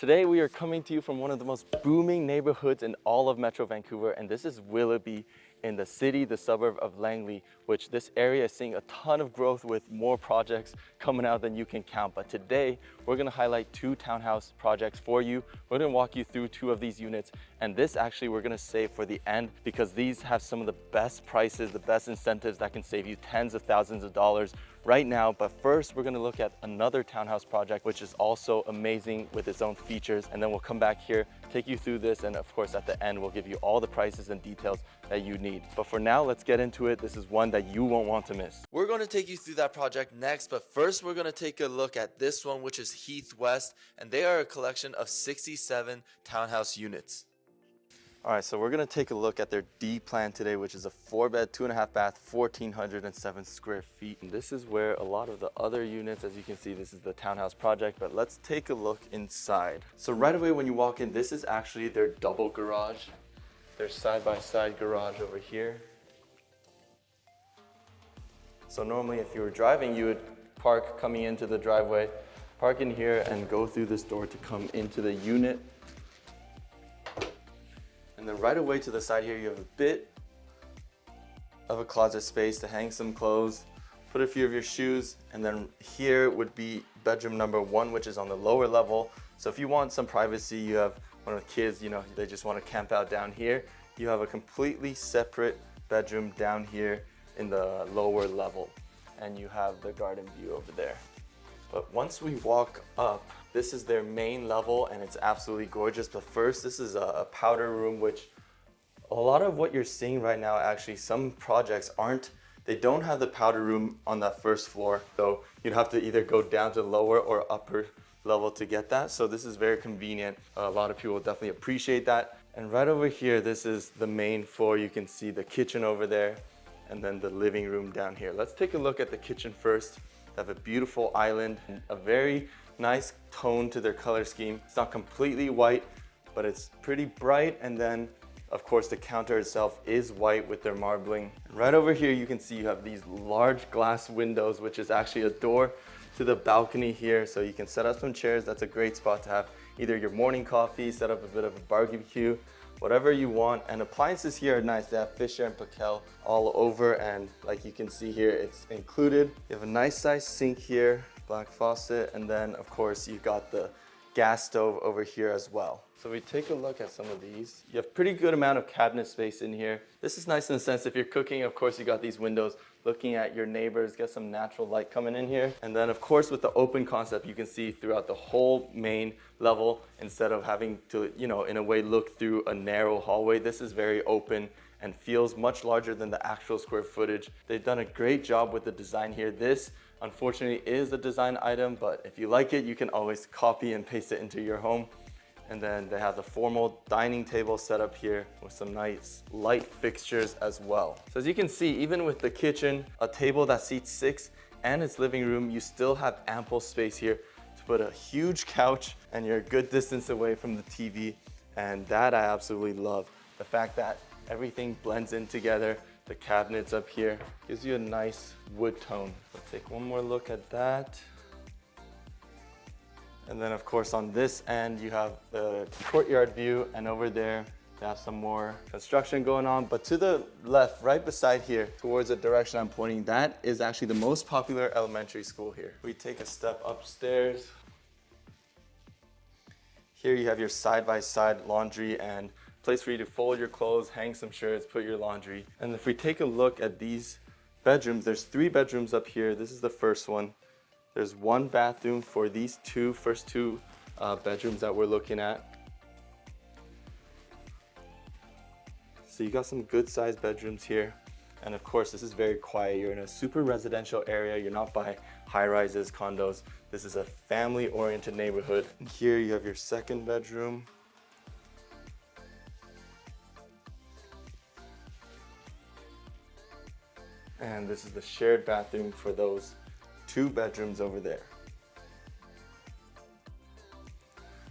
Today we are coming to you from one of the most booming neighborhoods in all of Metro Vancouver, and this is Willoughby in the suburb of Langley, which this area is seeing a ton of growth with more projects coming out than you can count. But today we're gonna highlight two townhouse projects for you. We're gonna walk you through two of these units, and this actually we're gonna save for the end because these have some of the best prices, the best incentives that can save you tens of thousands of dollars right now. But first we're gonna look at another townhouse project which is also amazing with its own features, and then we'll come back here, take you through this, and of course at the end we'll give you all the prices and details that you need. But for now, let's get into it. This is one that you won't want to miss. We're going to take you through that project next, but first we're going to take a look at this one, which is Heath West, and they are a collection of 67 townhouse units. All right, so we're gonna take a look at their D plan today, which is a 4-bed, 2.5 bath, 1,407 square feet. And this is where a lot of the other units, as you can see, this is the townhouse project, but let's take a look inside. So right away when you walk in, this is actually their double garage. Their side-by-side garage over here. So normally if you were driving, you would park coming into the driveway, park in here and go through this door to come into the unit. And then right away to the side here, you have a bit of a closet space to hang some clothes, put a few of your shoes, and then here would be bedroom number 1, which is on the lower level. So if you want some privacy, you have one of the kids, you know, they just want to camp out down here, you have a completely separate bedroom down here in the lower level. And you have the garden view over there. But once we walk up, this is their main level and it's absolutely gorgeous. But first, this is a powder room, which a lot of what you're seeing right now, actually some projects they don't have the powder room on that first floor. So you'd have to either go down to lower or upper level to get that. So this is very convenient. A lot of people will definitely appreciate that. And right over here, this is the main floor. You can see the kitchen over there and then the living room down here. Let's take a look at the kitchen first. They have a beautiful island, a very nice tone to their color scheme. It's not completely white, but it's pretty bright. And then of course the counter itself is white with their marbling. Right over here, you can see you have these large glass windows, which is actually a door to the balcony here. So you can set up some chairs. That's a great spot to have either your morning coffee, set up a bit of a barbecue, whatever you want. And appliances here are nice. They have Fisher and Paykel all over, and like you can see here, it's included. You have a nice size sink here, black faucet, and then of course you've got the gas stove over here as well. So we take a look at some of these. You have pretty good amount of cabinet space in here. This is nice in the sense if you're cooking, of course you got these windows looking at your neighbors, get some natural light coming in here. And then of course with the open concept, you can see throughout the whole main level instead of having to, you know, in a way look through a narrow hallway. This is very open and feels much larger than the actual square footage. They've done a great job with the design here. This unfortunately is a design item, but if you like it, you can always copy and paste it into your home. And then they have the formal dining table set up here with some nice light fixtures as well. So as you can see, even with the kitchen, a table that seats 6 and its living room, you still have ample space here to put a huge couch, and you're a good distance away from the TV. And that I absolutely love. The fact that everything blends in together. The cabinets up here gives you a nice wood tone. Let's take one more look at that. And then of course on this end, you have the courtyard view, and over there, they have some more construction going on. But to the left, right beside here, towards the direction I'm pointing, that is actually the most popular elementary school here. We take a step upstairs. Here you have your side-by-side laundry and place for you to fold your clothes, hang some shirts, put your laundry. And if we take a look at these bedrooms, there's 3 bedrooms up here. This is the first one. There's 1 bathroom for these first two bedrooms that we're looking at. So you got some good sized bedrooms here. And of course, this is very quiet. You're in a super residential area. You're not by high rises, condos. This is a family oriented neighborhood. And here you have your second bedroom. And this is the shared bathroom for those 2 bedrooms over there.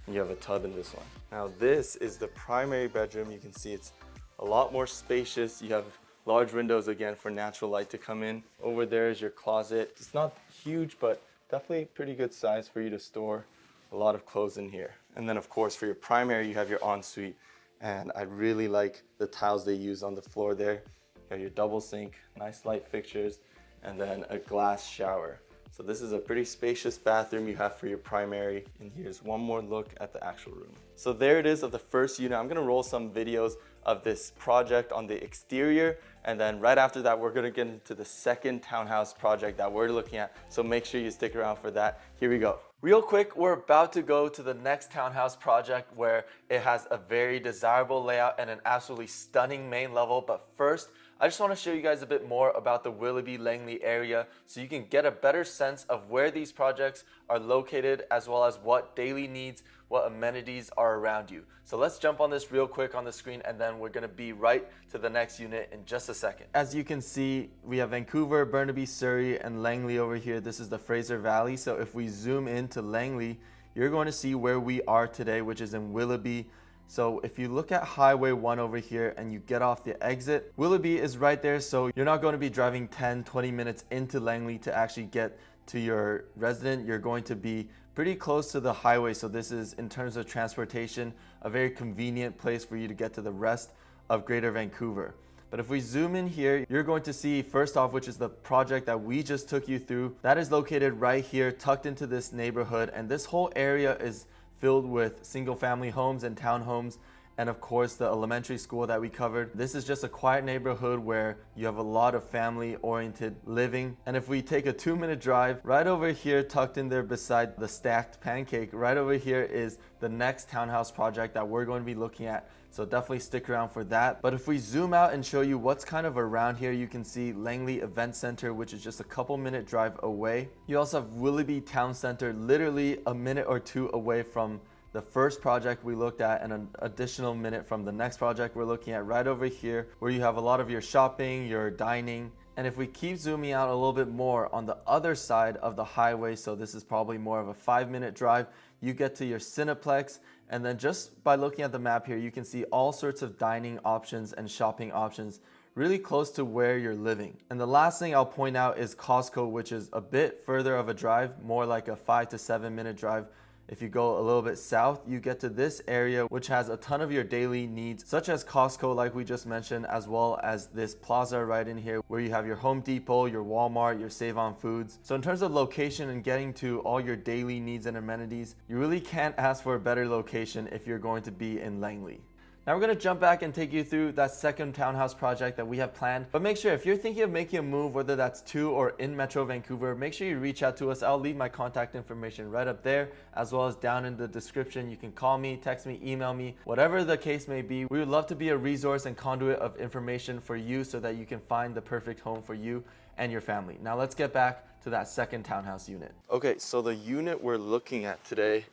You have a tub in this one. Now this is the primary bedroom. You can see it's a lot more spacious. You have large windows again for natural light to come in. Over there is your closet. It's not huge, but definitely pretty good size for you to store a lot of clothes in here. And then of course for your primary, you have your ensuite. And I really like the tiles they use on the floor there. You got your double sink, nice light fixtures, and then a glass shower. So this is a pretty spacious bathroom you have for your primary. And here's one more look at the actual room. So there it is of the first unit. I'm gonna roll some videos of this project on the exterior. And then right after that, we're gonna get into the second townhouse project that we're looking at. So make sure you stick around for that. Here we go. Real quick, we're about to go to the next townhouse project where it has a very desirable layout and an absolutely stunning main level. But first, I just want to show you guys a bit more about the Willoughby Langley area so you can get a better sense of where these projects are located, as well as what daily needs, what amenities are around you. So let's jump on this real quick on the screen, and then we're going to be right to the next unit in just a second. As you can see, we have Vancouver, Burnaby, Surrey, and Langley over here. This is the Fraser Valley. So if we zoom into Langley, you're going to see where we are today, which is in Willoughby. So if you look at Highway 1 over here and you get off the exit, Willoughby is right there. So you're not going to be driving 10-20 minutes into Langley to actually get to your resident. You're going to be pretty close to the highway. So this is, in terms of transportation, a very convenient place for you to get to the rest of Greater Vancouver. But if we zoom in here, you're going to see first off, which is the project that we just took you through. That is located right here, tucked into this neighborhood. And this whole area is filled with single family homes and townhomes, and of course the elementary school that we covered. This is just a quiet neighborhood where you have a lot of family oriented living. And if we take a 2-minute drive, right over here, tucked in there beside the stacked pancake, right over here is the next townhouse project that we're going to be looking at. So definitely stick around for that. But if we zoom out and show you what's kind of around here, you can see Langley Event Center, which is just a couple-minute drive away. You also have Willoughby Town Center, literally a minute or two away from the first project we looked at, and an additional minute from the next project we're looking at right over here, where you have a lot of your shopping, your dining. And if we keep zooming out a little bit more on the other side of the highway, so this is probably more of a 5-minute drive, you get to your Cineplex. And then just by looking at the map here, you can see all sorts of dining options and shopping options really close to where you're living. And the last thing I'll point out is Costco, which is a bit further of a drive, more like a 5 to 7-minute drive. If you go a little bit south, you get to this area, which has a ton of your daily needs, such as Costco, like we just mentioned, as well as this plaza right in here, where you have your Home Depot, your Walmart, your Save On Foods. So in terms of location and getting to all your daily needs and amenities, you really can't ask for a better location if you're going to be in Langley. Now we're going to jump back and take you through that second townhouse project that we have planned. But make sure if you're thinking of making a move, whether that's to or in Metro Vancouver, make sure you reach out to us. I'll leave my contact information right up there, as well as down in the description. You can call me, text me, email me, whatever the case may be. We would love to be a resource and conduit of information for you so that you can find the perfect home for you and your family. Now let's get back to that second townhouse unit. Okay, so the unit we're looking at today,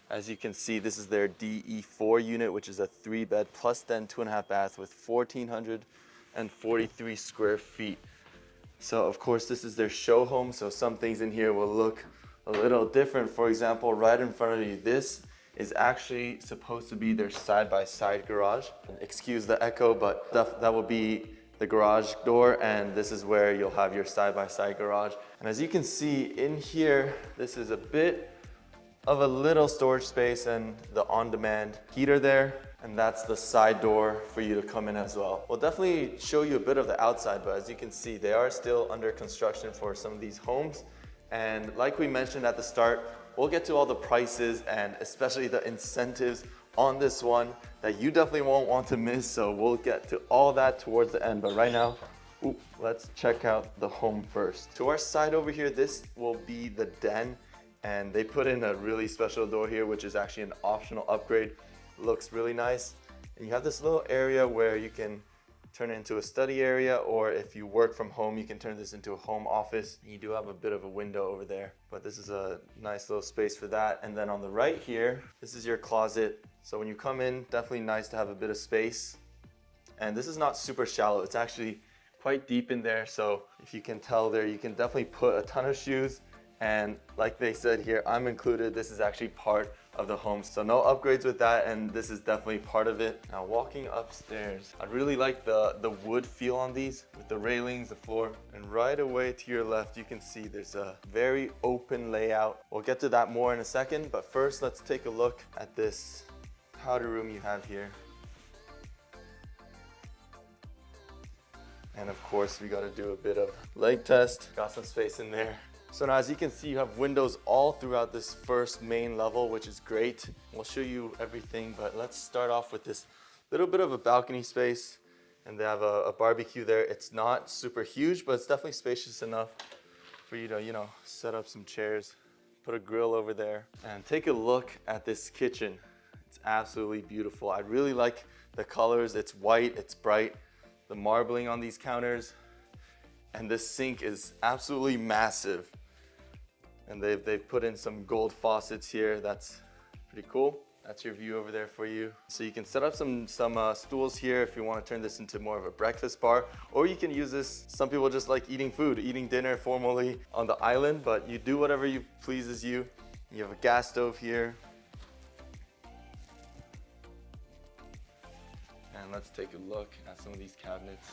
as you can see, this is their DE4 unit, which is a 3-bed plus den 2.5 bath with 1,443 square feet. So of course, this is their show home. So some things in here will look a little different. For example, right in front of you, this is actually supposed to be their side-by-side garage. Excuse the echo, but that will be the garage door, and this is where you'll have your side-by-side garage. And as you can see in here, this is a bit of a little storage space and the on-demand heater there, and that's the side door for you to come in as well. We'll definitely show you a bit of the outside, but as you can see, they are still under construction for some of these homes. And like we mentioned at the start, we'll get to all the prices and especially the incentives on this one that you definitely won't want to miss. So we'll get to all that towards the end, but right now, let's check out the home first. To our side over here, this will be the den. And they put in a really special door here, which is actually an optional upgrade. Looks really nice. And you have this little area where you can turn it into a study area, or if you work from home, you can turn this into a home office. You do have a bit of a window over there, but this is a nice little space for that. And then on the right here, this is your closet. So when you come in, definitely nice to have a bit of space. And this is not super shallow. It's actually quite deep in there. So if you can tell there, you can definitely put a ton of shoes. And like they said here, I'm included. This is actually part of the home. So no upgrades with that, and this is definitely part of it. Now walking upstairs, I really like the wood feel on these with the railings, the floor, and right away to your left you can see there's a very open layout. We'll get to that more in a second, but first let's take a look at this powder room you have here. And of course we got to do a bit of leg test. Got some space in there. So now as you can see, you have windows all throughout this first main level, which is great. We'll show you everything, but let's start off with this little bit of a balcony space. And they have a barbecue there. It's not super huge, but it's definitely spacious enough for you to, set up some chairs, put a grill over there. And take a look at this kitchen. It's absolutely beautiful. I really like the colors. It's white, it's bright. The marbling on these counters. And this sink is absolutely massive. And they've put in some gold faucets here. That's pretty cool. That's your view over there for you. So you can set up some stools here if you want to turn this into more of a breakfast bar, or you can use this. Some people just like eating dinner formally on the island, but you do whatever pleases you. You have a gas stove here. And let's take a look at some of these cabinets.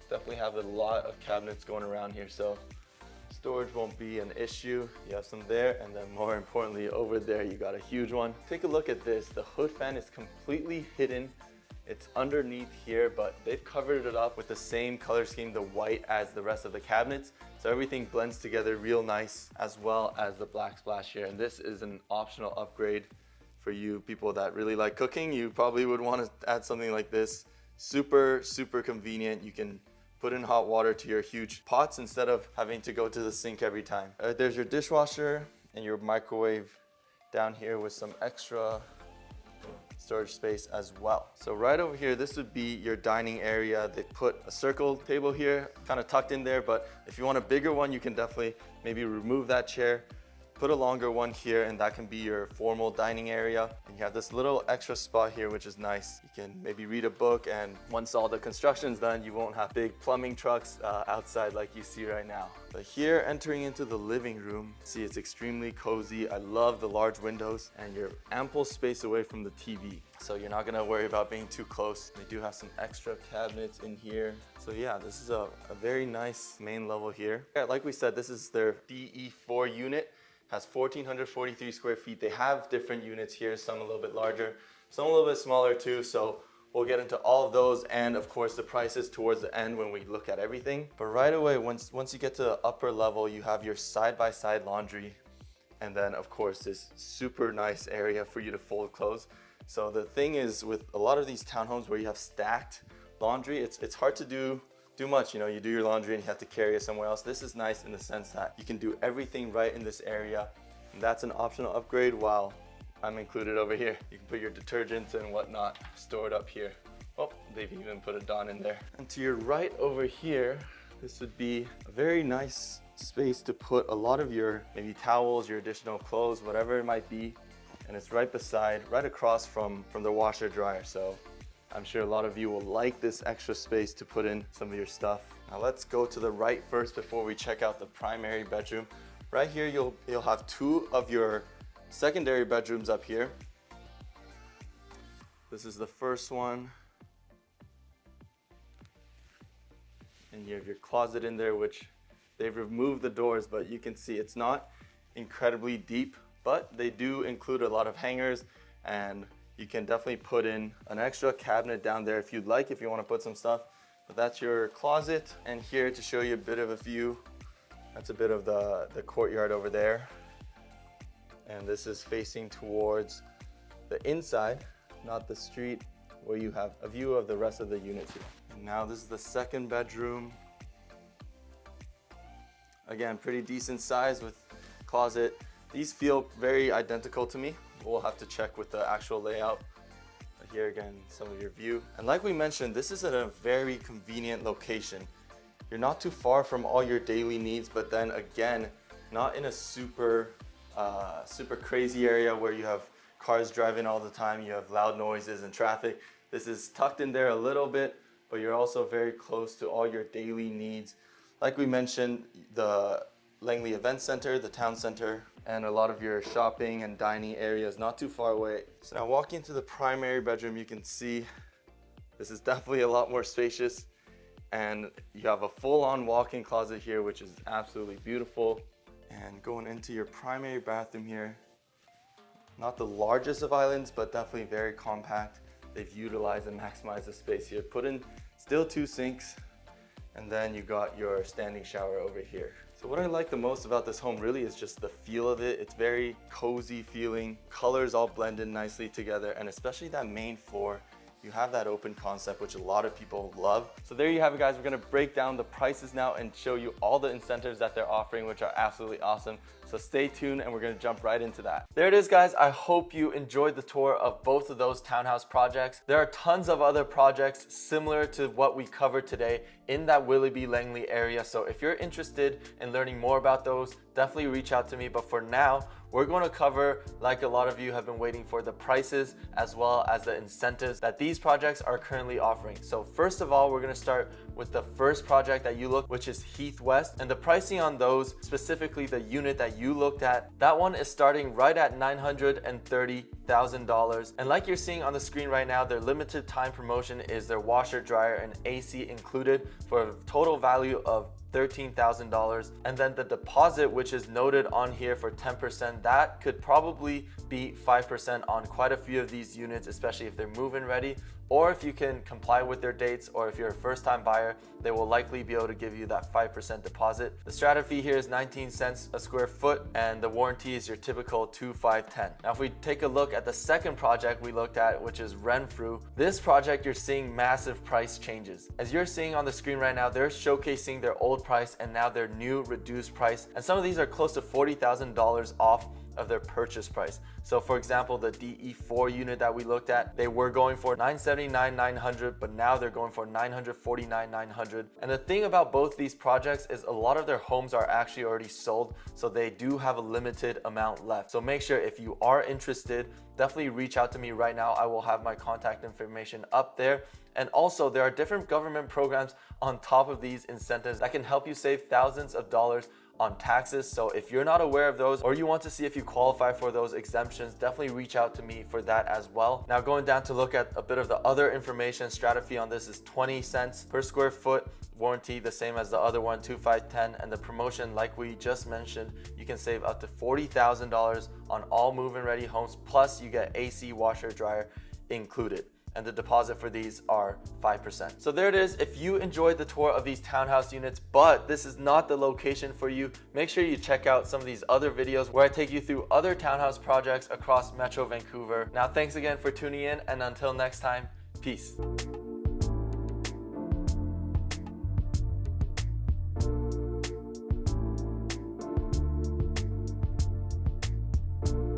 Definitely have a lot of cabinets going around here, so storage won't be an issue. You have some there, and then more importantly over there you got a huge one. Take a look at this. The hood fan is completely hidden. It's underneath here, but they've covered it up with the same color scheme, the white, as the rest of the cabinets. So everything blends together real nice, as well as the black splash here. And this is an optional upgrade for you people that really like cooking. You probably would want to add something like this. Super, super convenient. You can put in hot water to your huge pots instead of having to go to the sink every time. There's your dishwasher and your microwave down here with some extra storage space as well. So right over here, this would be your dining area. They put a circle table here, kind of tucked in there, but if you want a bigger one, you can definitely maybe remove that chair, put a longer one here, and that can be your formal dining area. And you have this little extra spot here, which is nice. You can maybe read a book, and once all the construction's done, you won't have big plumbing trucks outside like you see right now. But here, entering into the living room, see it's extremely cozy. I love the large windows, and you're ample space away from the TV. So you're not gonna worry about being too close. They do have some extra cabinets in here. So yeah, this is a very nice main level here. Yeah, like we said, this is their DE4 unit. Has 1,443 square feet. They have different units here, some a little bit larger, some a little bit smaller too. So we'll get into all of those, and of course the prices towards the end when we look at everything. But right away, once you get to the upper level, you have your side-by-side laundry. And then of course this super nice area for you to fold clothes. So the thing is, with a lot of these townhomes where you have stacked laundry, it's hard to do much. You do your laundry and you have to carry it somewhere else. This is nice in the sense that you can do everything right in this area. And that's an optional upgrade, while I'm included over here. You can put your detergents and whatnot stored up here. Oh, they've even put a Dawn in there. And to your right over here, this would be a very nice space to put a lot of your maybe towels, your additional clothes, whatever it might be. And it's right across from the washer dryer. So I'm sure a lot of you will like this extra space to put in some of your stuff. Now let's go to the right first before we check out the primary bedroom. Right here, you'll have two of your secondary bedrooms up here. This is the first one. And you have your closet in there, which they've removed the doors, but you can see it's not incredibly deep, but they do include a lot of hangers, and you can definitely put in an extra cabinet down there if you'd like, if you want to put some stuff. But that's your closet. And here to show you a bit of a view, that's a bit of the courtyard over there. And this is facing towards the inside, not the street, where you have a view of the rest of the units here. And now this is the second bedroom. Again, pretty decent size with closet. These feel very identical to me. We'll have to check with the actual layout. But here again, some of your view. And like we mentioned, this is at a very convenient location. You're not too far from all your daily needs, but then again, not in a super crazy area where you have cars driving all the time, you have loud noises and traffic. This is tucked in there a little bit, but you're also very close to all your daily needs. Like we mentioned, the Langley Event Center, the town center, and a lot of your shopping and dining areas not too far away. So now walking into the primary bedroom, you can see this is definitely a lot more spacious, and you have a full-on walk-in closet here, which is absolutely beautiful. And going into your primary bathroom here, not the largest of islands, but definitely very compact. They've utilized and maximized the space here. Put in still 2 sinks, and then you got your standing shower over here. So what I like the most about this home really is just the feel of it. It's very cozy feeling. Colors all blend in nicely together, and especially that main floor. You have that open concept, which a lot of people love. So there you have it, guys. We're gonna break down the prices now and show you all the incentives that they're offering, which are absolutely awesome. So stay tuned and we're gonna jump right into that. There it is, guys. I hope you enjoyed the tour of both of those townhouse projects. There are tons of other projects similar to what we covered today in that Willoughby Langley area. So if you're interested in learning more about those, definitely reach out to me. But for now, we're going to cover, like a lot of you have been waiting for, the prices as well as the incentives that these projects are currently offering. So first of all, we're going to start with the first project that you looked, which is Heath West, and the pricing on those, specifically the unit that you looked at, that one is starting right at $930,000. And like you're seeing on the screen right now, their limited time promotion is their washer, dryer, and AC included for a total value of $13,000. And then the deposit, which is noted on here for 10%, that could probably be 5% on quite a few of these units, especially if they're move-in ready, or if you can comply with their dates, or if you're a first-time buyer, they will likely be able to give you that 5% deposit. The strata fee here is 19 cents a square foot, and the warranty is your typical 2-5-10. Now, if we take a look at the second project we looked at, which is Renfrew, this project you're seeing massive price changes. As you're seeing on the screen right now, they're showcasing their old price and now their new reduced price, and some of these are close to $40,000 off of their purchase price. So for example, the DE4 unit that we looked at, they were going for $979,900, but now they're going for $949,900. And the thing about both these projects is a lot of their homes are actually already sold, so they do have a limited amount left. So make sure, if you are interested, definitely reach out to me right now. I will have my contact information up there. And also, there are different government programs on top of these incentives that can help you save thousands of dollars on taxes. So if you're not aware of those, or you want to see if you qualify for those exemptions, definitely reach out to me for that as well. Now, going down to look at a bit of the other information, strata fee on this is 20 cents per square foot, warranty the same as the other one, 2-5-10, and the promotion, like we just mentioned, you can save up to $40,000 on all move-in ready homes, plus you get AC, washer, dryer included. And the deposit for these are 5%. So there it is. If you enjoyed the tour of these townhouse units, but this is not the location for you, make sure you check out some of these other videos where I take you through other townhouse projects across Metro Vancouver. Now, thanks again for tuning in, and until next time, peace.